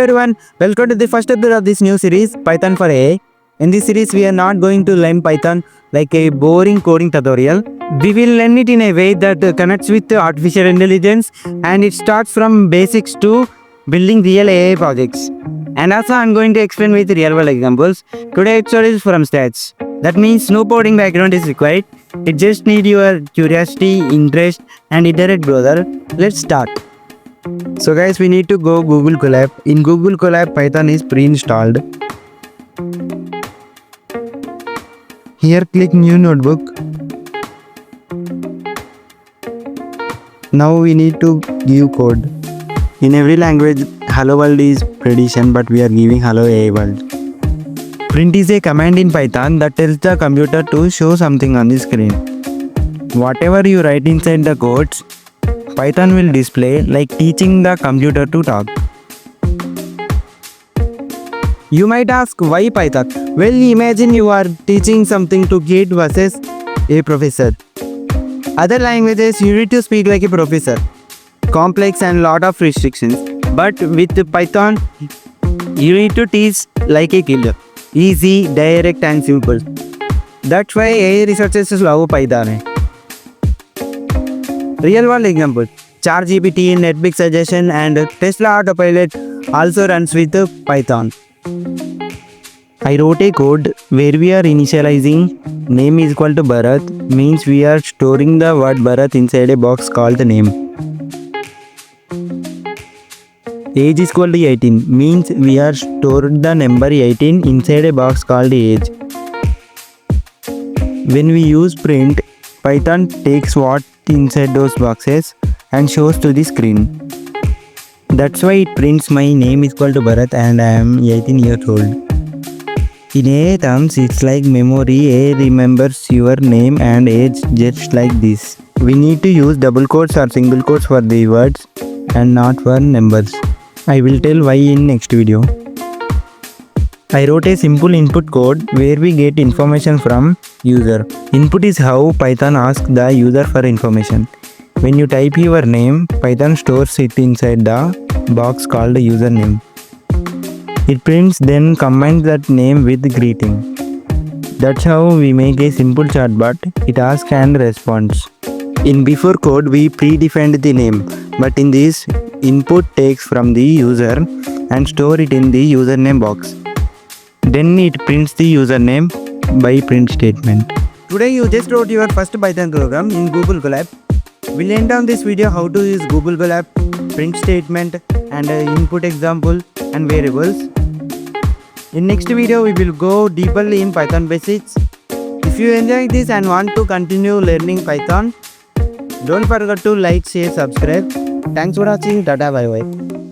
everyone, welcome to the first episode of this new series, Python for AI. In this series, we are not going to learn Python like a boring coding tutorial. We will learn it in a way that connects with artificial intelligence, and it starts from basics to building real AI projects. And also, I'm going to explain with real world examples. Today's episode is from stats. That means no coding background is required. It just needs your curiosity, interest, and internet browser. Let's start. So guys, we need to go Google Colab. In Google Colab, Python is pre-installed. Here click new notebook. Now we need to give code. In every language, hello world is prediction, but we are giving hello AI world. Print is a command in Python that tells the computer to show something on the screen. Whatever you write inside the codes, Python will display, like teaching the computer to talk. You might ask, why Python? Well, imagine you are teaching something to kid versus a professor. Other languages, you need to speak like a professor. Complex and lot of restrictions. But with Python, you need to teach like a kid. Easy, direct and simple. That's why AI researchers love Python. Real world example, ChatGPT, Netflix suggestion and Tesla Autopilot also runs with Python. I wrote a code where we are initializing name is equal to Bharath, means we are storing the word Bharath inside a box called name. Age is equal to 18, means we are stored the number 18 inside a box called age. When we use print, Python takes what inside those boxes and shows to the screen. That's why it prints my name is equal to Bharath and I am 18 years old. In AI terms, it's like memory. AI remembers your name and age just like this. We need to use double quotes or single quotes for the words and not for numbers. I will tell why in next video. I wrote a simple input code where we get information from user. Input is how Python asks the user for information. When you type your name, Python stores it inside the box called username. It prints then combines that name with greeting. That's how we make a simple chatbot. It asks and responds. In before code, we predefined the name, but in this, input takes from the user and store it in the username box. Then it prints the username by print statement. Today you just wrote your first Python program in Google Colab. We'll end on this video how to use Google Colab, print statement and input example and variables. In next video we will go deeper in Python basics. If you enjoyed this and want to continue learning Python, don't forget to like, share, subscribe. Thanks for watching. Tata, bye bye.